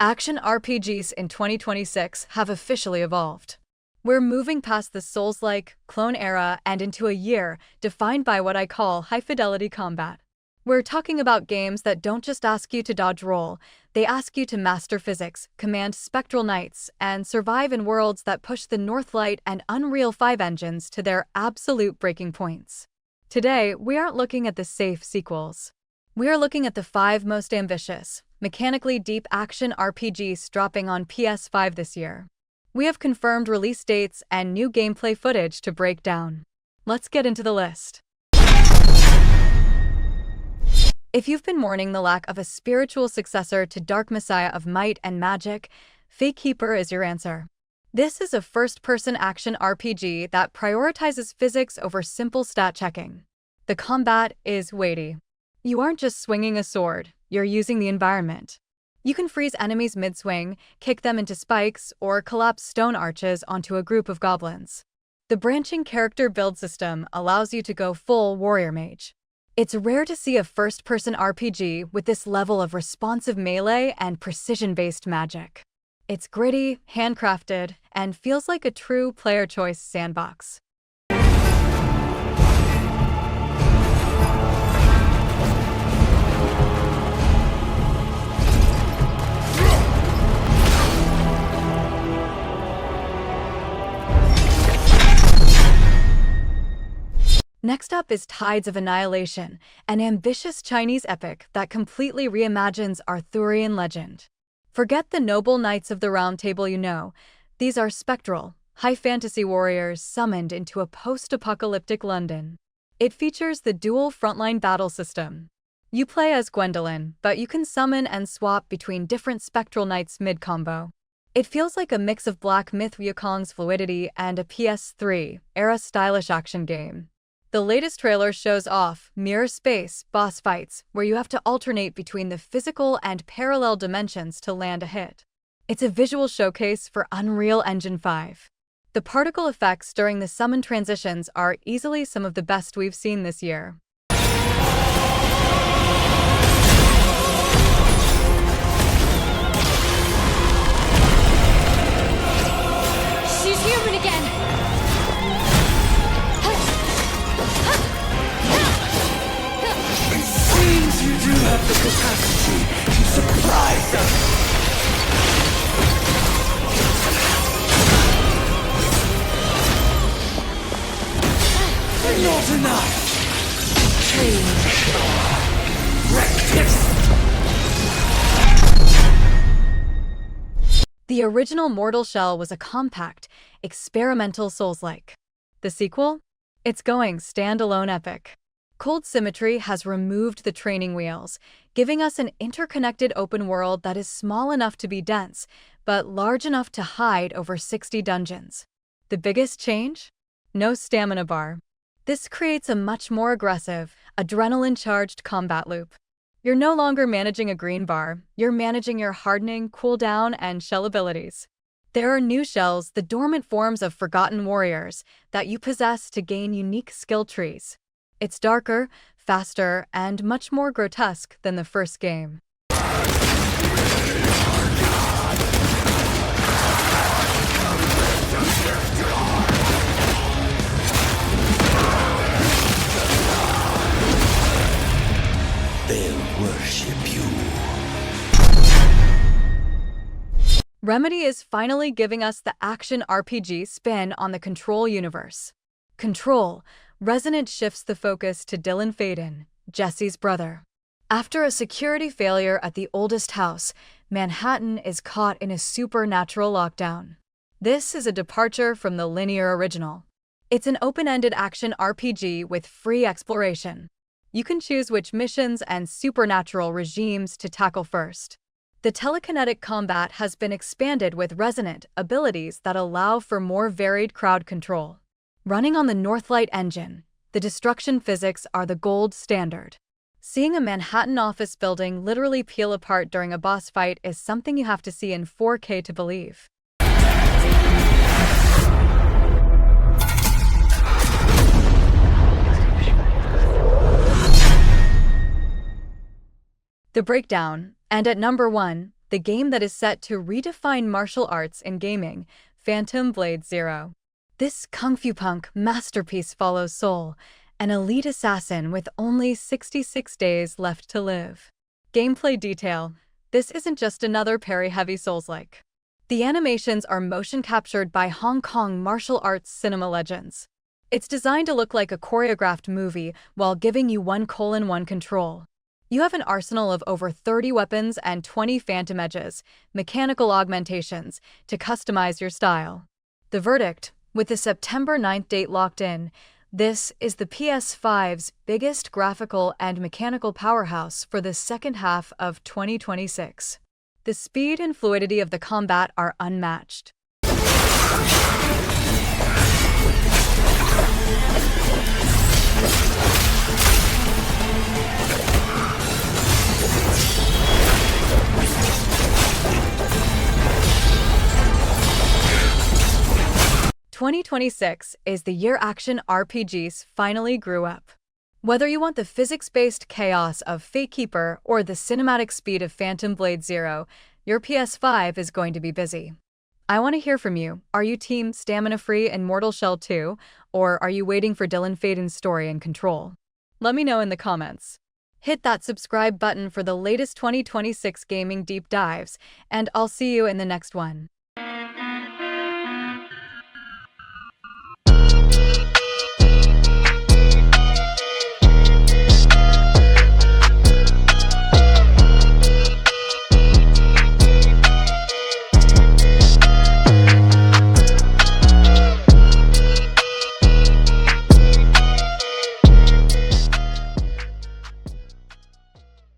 Action RPGs in 2026 have officially evolved. We're moving past the Souls-like, clone era and into a year defined by what I call high-fidelity combat. We're talking about games that don't just ask you to dodge roll, they ask you to master physics, command spectral knights, and survive in worlds that push the Northlight and Unreal 5 engines to their absolute breaking points. Today, we aren't looking at the safe sequels. We are looking at the 5 most ambitious, mechanically deep action RPGs dropping on PS5 this year. We have confirmed release dates and new gameplay footage to break down. Let's get into the list. If you've been mourning the lack of a spiritual successor to Dark Messiah of Might and Magic, Faiq is your answer. This is a first-person action RPG that prioritizes physics over simple stat checking. The combat is weighty. You aren't just swinging a sword, you're using the environment. You can freeze enemies mid-swing, kick them into spikes, or collapse stone arches onto a group of goblins. The branching character build system allows you to go full warrior mage. It's rare to see a first-person RPG with this level of responsive melee and precision-based magic. It's gritty, handcrafted, and feels like a true player-choice sandbox. Next up is Tides of Annihilation, an ambitious Chinese epic that completely reimagines Arthurian legend. Forget the noble knights of the Round Table you know. These are spectral, high-fantasy warriors summoned into a post-apocalyptic London. It features the dual frontline battle system. You play as Gwendolyn, but you can summon and swap between different spectral knights mid-combo. It feels like a mix of Black Myth Wukong's fluidity and a PS3-era stylish action game. The latest trailer shows off mirror space boss fights where you have to alternate between the physical and parallel dimensions to land a hit. It's a visual showcase for Unreal Engine 5. The particle effects during the summon transitions are easily some of the best we've seen this year. She's human again! You do have the capacity to surprise us! Not enough! Change! Rectus! The original Mortal Shell was a compact, experimental Souls-like. The sequel? It's going standalone epic. Cold Symmetry has removed the training wheels, giving us an interconnected open world that is small enough to be dense, but large enough to hide over 60 dungeons. The biggest change? No stamina bar. This creates a much more aggressive, adrenaline-charged combat loop. You're no longer managing a green bar, you're managing your hardening, cooldown, and shell abilities. There are new shells, the dormant forms of forgotten warriors, that you possess to gain unique skill trees. It's darker, faster, and much more grotesque than the first game. They'll worship you. Remedy is finally giving us the action RPG spin on the Control universe. Control. Resonant shifts the focus to Dylan Faden, Jesse's brother. After a security failure at the oldest house, Manhattan is caught in a supernatural lockdown. This is a departure from the linear original. It's an open-ended action RPG with free exploration. You can choose which missions and supernatural regimes to tackle first. The telekinetic combat has been expanded with resonant abilities that allow for more varied crowd control. Running on the Northlight engine, the destruction physics are the gold standard. Seeing a Manhattan office building literally peel apart during a boss fight is something you have to see in 4K to believe. The breakdown, and at number 1, the game that is set to redefine martial arts in gaming, Phantom Blade Zero. This kung fu punk masterpiece follows Soul, an elite assassin with only 66 days left to live. Gameplay detail. This isn't just another parry-heavy Souls-like. The animations are motion captured by Hong Kong martial arts cinema legends. It's designed to look like a choreographed movie while giving you 1:1 control. You have an arsenal of over 30 weapons and 20 phantom edges, mechanical augmentations, to customize your style. The verdict, with the September 9th date locked in, this is the PS5's biggest graphical and mechanical powerhouse for the second half of 2026. The speed and fluidity of the combat are unmatched. "2026 is the year action RPGs finally grew up. Whether you want the physics-based chaos of Fate Keeper or the cinematic speed of Phantom Blade Zero, your PS5 is going to be busy. I want to hear from you. Are you team stamina-free and Mortal Shell 2, or are you waiting for Dylan Faden's story and Control? Let me know in the comments. Hit that subscribe button for the latest 2026 gaming deep dives, and I'll see you in the next one.